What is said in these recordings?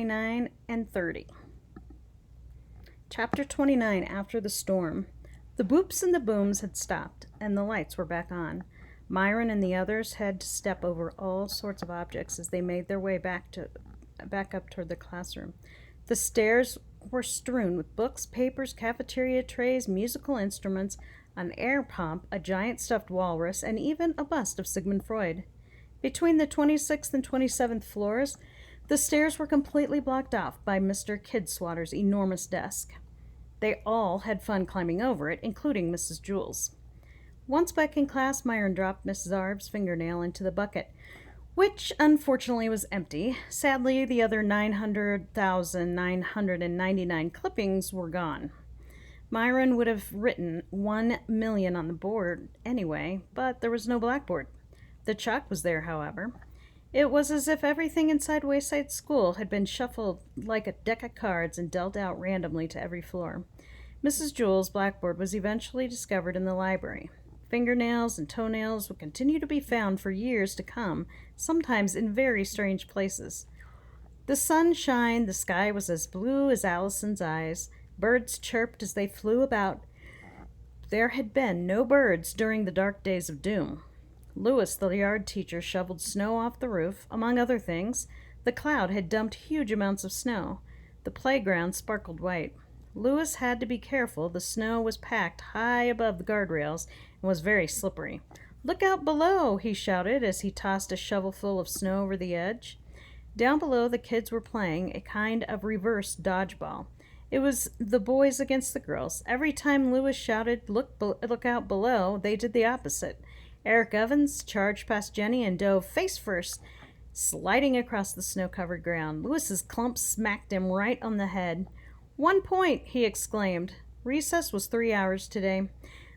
29 and 30. Chapter 29. After the storm. The boops and the booms had stopped, and the lights were back on. Myron and the others had to step over all sorts of objects as they made their way back up toward the classroom. The stairs were strewn with books, papers, cafeteria trays, musical instruments, an air pump, a giant stuffed walrus, and even a bust of Sigmund Freud. Between the 26th and 27th floors, the stairs were completely blocked off by Mr. Kidswatter's enormous desk. They all had fun climbing over it, including Mrs. Jules. Once back in class, Myron dropped Miss Zarb's fingernail into the bucket, which unfortunately was empty. Sadly, the other 900,999 clippings were gone. Myron would have written 1,000,000 on the board anyway, but there was no blackboard. The chalk was there, however. It was as if everything inside Wayside School had been shuffled like a deck of cards and dealt out randomly to every floor. Mrs. Jules' blackboard was eventually discovered in the library. Fingernails and toenails would continue to be found for years to come, sometimes in very strange places. The sun shined, the sky was as blue as Allison's eyes, birds chirped as they flew about. There had been no birds during the dark days of doom. Lewis, the yard teacher, shoveled snow off the roof. Among other things, the cloud had dumped huge amounts of snow. The playground sparkled white. Lewis had to be careful. The snow was packed high above the guardrails and was very slippery. "Look out below," he shouted as he tossed a shovelful of snow over the edge. Down below, the kids were playing a kind of reverse dodgeball. It was the boys against the girls. Every time Lewis shouted, look out below, they did the opposite. Eric Evans charged past Jenny and dove face first, sliding across the snow-covered ground. Lewis's clump smacked him right on the head. "1 point," he exclaimed. Recess was 3 hours today.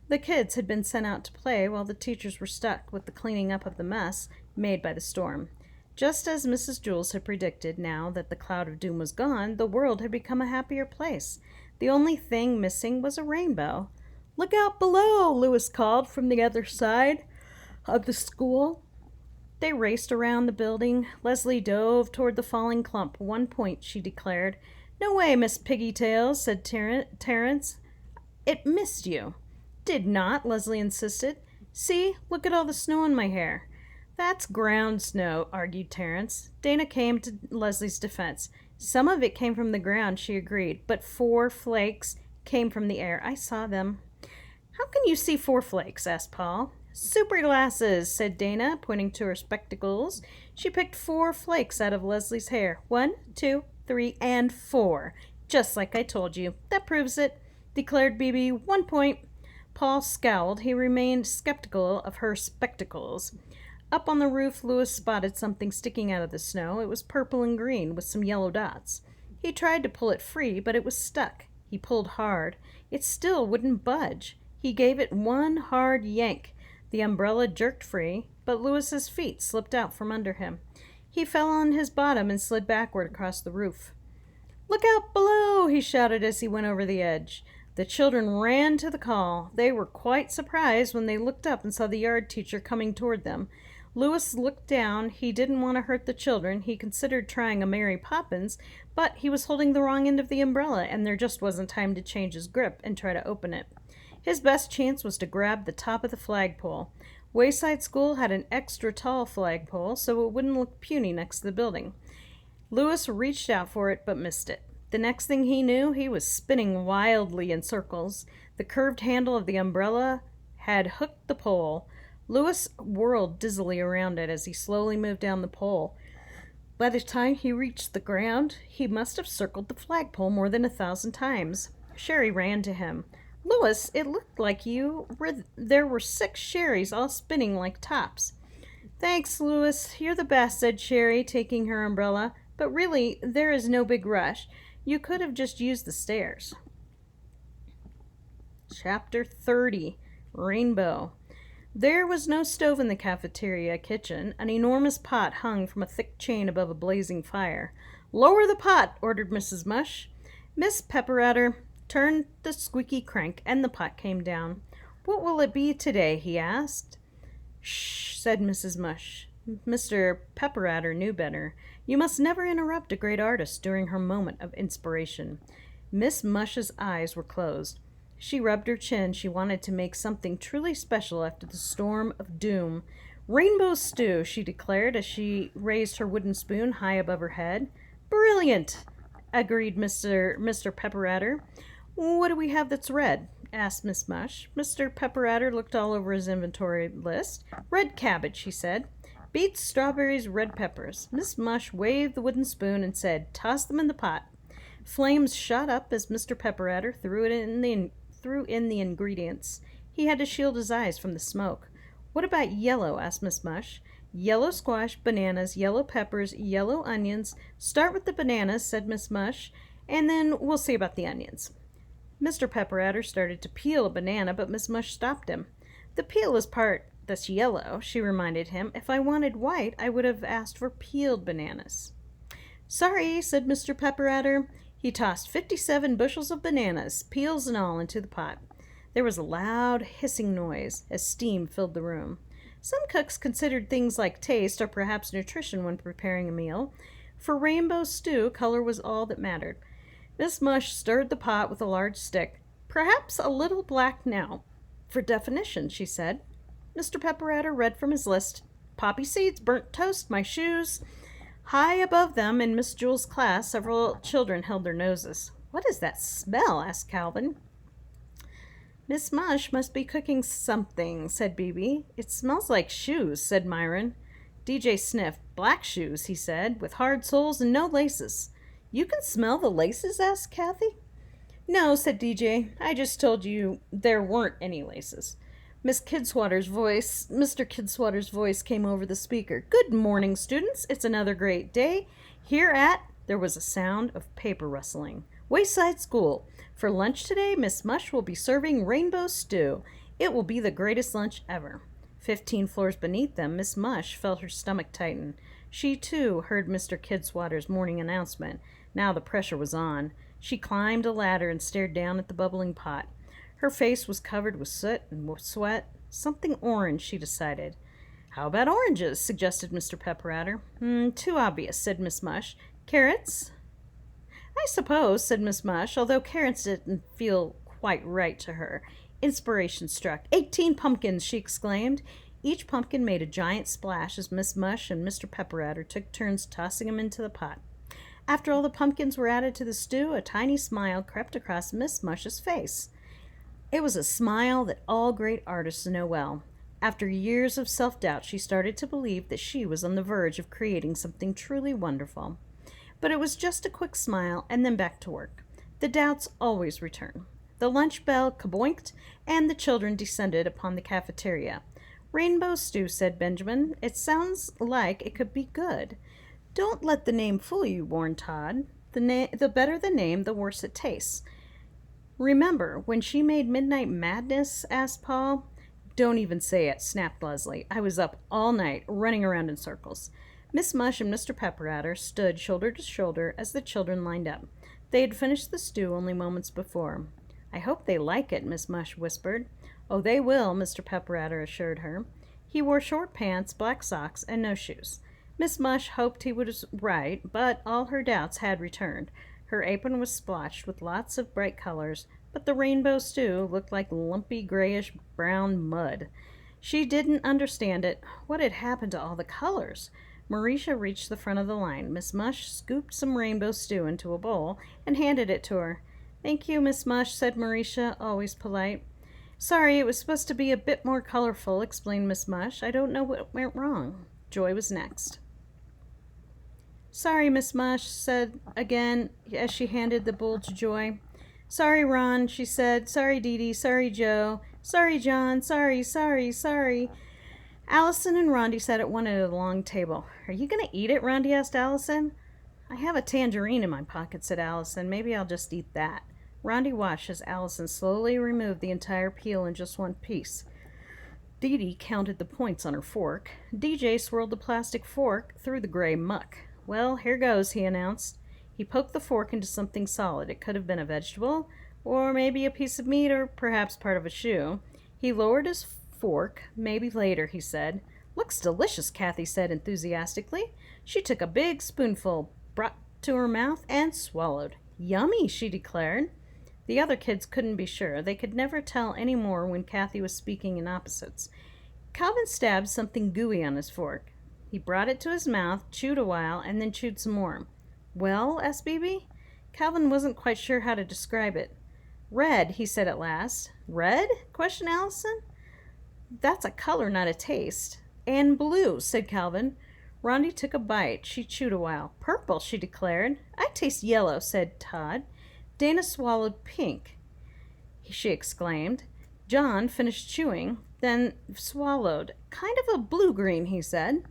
The kids had been sent out to play while the teachers were stuck with the cleaning up of the mess made by the storm. Just as Mrs. Jules had predicted, now that the cloud of doom was gone, the world had become a happier place. The only thing missing was a rainbow. "Look out below," Lewis called from the other side of the school. They raced around the building. Leslie dove toward the falling clump. 1 point, she declared. "No way, Miss Piggytails," said Terence. "It missed you." "Did not," Leslie insisted. "See, look at all the snow in my hair." "That's ground snow," argued Terence. Dana came to Leslie's defense. "Some of it came from the ground," she agreed, "but 4 flakes came from the air. I saw them." "How can you see 4 flakes?" asked Paul. "Super glasses," said Dana, pointing to her spectacles. She picked 4 flakes out of Leslie's hair. 1, 2, 3, and 4. "Just like I told you. That proves it," declared Bibi. 1 point. Paul scowled. He remained skeptical of her spectacles. Up on the roof, Lewis spotted something sticking out of the snow. It was purple and green with some yellow dots. He tried to pull it free, but it was stuck. He pulled hard. It still wouldn't budge. He gave it one hard yank. The umbrella jerked free, but Lewis's feet slipped out from under him. He fell on his bottom and slid backward across the roof. "Look out below," he shouted as he went over the edge. The children ran to the call. They were quite surprised when they looked up and saw the yard teacher coming toward them. Lewis looked down. He didn't want to hurt the children. He considered trying a Mary Poppins, but he was holding the wrong end of the umbrella, and there just wasn't time to change his grip and try to open it. His best chance was to grab the top of the flagpole. Wayside School had an extra tall flagpole, so it wouldn't look puny next to the building. Lewis reached out for it, but missed it. The next thing he knew, he was spinning wildly in circles. The curved handle of the umbrella had hooked the pole. Lewis whirled dizzily around it as he slowly moved down the pole. By the time he reached the ground, he must have circled the flagpole more than 1,000 times. Sherry ran to him. "Lewis, it looked like there were 6 Sherrys all spinning like tops." "Thanks, Lewis. You're the best," said Sherry, taking her umbrella. "But really, there is no big rush. You could have just used the stairs." Chapter 30. Rainbow. There was no stove in the cafeteria kitchen. An enormous pot hung from a thick chain above a blazing fire. "Lower the pot," ordered Mrs. Mush. Miss Pepperadder turned the squeaky crank, and the pot came down. "What will it be today?" he asked. "Shh," said Mrs. Mush. Mr. Pepperadder knew better. You must never interrupt a great artist during her moment of inspiration. Miss Mush's eyes were closed. She rubbed her chin. She wanted to make something truly special after the storm of doom. Rainbow stew, she declared as she raised her wooden spoon high above her head. Brilliant, agreed Mr. Pepperadder. What do we have that's red? Asked Miss Mush. Mr. Pepperadder looked all over his inventory list. Red cabbage, he said. Beets, strawberries, red peppers. Miss Mush waved the wooden spoon and said, toss them in the pot. Flames shot up as Mr. Pepperadder threw in the ingredients. He had to shield his eyes from the smoke. What about yellow? Asked Miss Mush. Yellow squash, bananas, yellow peppers, yellow onions. Start with the bananas, said Miss Mush, and then we'll see about the onions. Mr. Pepperadder started to peel a banana, but Miss Mush stopped him. The peel is part that's yellow, she reminded him. If I wanted white, I would have asked for peeled bananas. Sorry, said Mr. Pepperadder. He tossed 57 bushels of bananas, peels and all, into the pot. There was a loud hissing noise as steam filled the room. Some cooks considered things like taste or perhaps nutrition when preparing a meal. For rainbow stew, color was all that mattered. Miss Mush stirred the pot with a large stick. Perhaps a little black now. For definition, she said. Mr. Pepperadder read from his list. Poppy seeds, burnt toast, my shoes. High above them in Miss Jewel's class, several children held their noses. What is that smell? Asked Calvin. Miss Mush must be cooking something, said Bebe. It smells like shoes, said Myron. DJ sniffed. Black shoes, he said, with hard soles and no laces. You can smell the laces? Asked Kathy. No, said DJ. I just told you there weren't any laces. Mr. Kidswatter's voice came over the speaker. Good morning, students. It's another great day. Here at, there was a sound of paper rustling. Wayside School. For lunch today, Miss Mush will be serving rainbow stew. It will be the greatest lunch ever. 15 floors beneath them, Miss Mush felt her stomach tighten. She, too, heard Mr. Kidswatter's morning announcement. Now the pressure was on. She climbed a ladder and stared down at the bubbling pot. Her face was covered with soot and sweat. Something orange, she decided. How about oranges? Suggested Mr. Pepperadder. Too obvious, said Miss Mush. Carrots? I suppose, said Miss Mush, although carrots didn't feel quite right to her. Inspiration struck. 18 pumpkins, she exclaimed. Each pumpkin made a giant splash as Miss Mush and Mr. Pepperadder took turns tossing them into the pot. After all the pumpkins were added to the stew, a tiny smile crept across Miss Mush's face. It was a smile that all great artists know well. After years of self-doubt, she started to believe that she was on the verge of creating something truly wonderful. But it was just a quick smile and then back to work. The doubts always return. The lunch bell kaboinked, and the children descended upon the cafeteria. Rainbow stew, said Benjamin. It sounds like it could be good. Don't let the name fool you, warned Todd. The better the name, the worse it tastes. Remember, when she made Midnight Madness? Asked Paul. Don't even say it, snapped Leslie. I was up all night, running around in circles. Miss Mush and Mr. Pepperadder stood shoulder to shoulder as the children lined up. They had finished the stew only moments before. I hope they like it, Miss Mush whispered. Oh, they will, Mr. Pepperadder assured her. He wore short pants, black socks, and no shoes. Miss Mush hoped he was right, but all her doubts had returned. Her apron was splotched with lots of bright colors, but the rainbow stew looked like lumpy grayish-brown mud. She didn't understand it. What had happened to all the colors? Marisha reached the front of the line. Miss Mush scooped some rainbow stew into a bowl and handed it to her. Thank you, Miss Mush, said Marisha, always polite. Sorry, it was supposed to be a bit more colorful, explained Miss Mush. I don't know what went wrong. Joy was next. Sorry, Miss Mush said again as she handed the bowl to Joy. Sorry, Ron, she said. Sorry, Dee Dee. Sorry, Joe. Sorry, John. Sorry. Allison and Rondi sat at one end of the long table. Are you going to eat it? Rondi asked Allison. I have a tangerine in my pocket, said Allison. Maybe I'll just eat that. Rondi watched as Allison slowly removed the entire peel in just one piece. Dee Dee counted the points on her fork. DJ swirled the plastic fork through the gray muck. Well, here goes, he announced. He poked the fork into something solid. It could have been a vegetable, or maybe a piece of meat, or perhaps part of a shoe. He lowered his fork. Maybe later, he said. Looks delicious, Kathy said enthusiastically. She took a big spoonful, brought to her mouth, and swallowed. Yummy, she declared. The other kids couldn't be sure. They could never tell any more when Kathy was speaking in opposites. Calvin stabbed something gooey on his fork. He brought it to his mouth, chewed a while, and then chewed some more. Well, asked Beebe. Calvin wasn't quite sure how to describe it. Red, he said at last. Red? Questioned Allison. That's a color, not a taste. And blue, said Calvin. Rondi took a bite. She chewed a while. Purple, she declared. I taste yellow, said Todd. Dana swallowed pink, she exclaimed. John finished chewing, then swallowed. Kind of a blue-green, he said.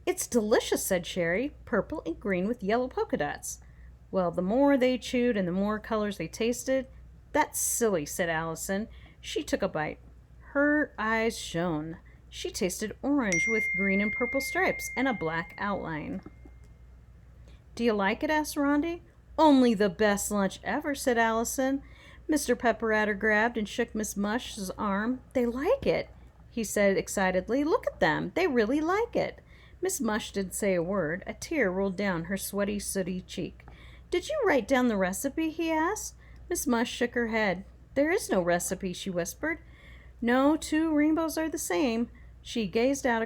It's delicious, said Sherry. Purple and green with yellow polka dots. Well, the more they chewed and the more colors they tasted. That's silly, said Allison. She took a bite. Her eyes shone. She tasted orange with green and purple stripes and a black outline. Do you like it? Asked Rondi. Only the best lunch ever, said Allison. Mr. Pepperadder grabbed and shook Miss Mush's arm. They like it, he said excitedly. Look at them. They really like it. Miss Mush didn't say a word. A tear rolled down her sweaty, sooty cheek. Did you write down the recipe? He asked. Miss Mush shook her head. There is no recipe, she whispered. No, two rainbows are the same. She gazed out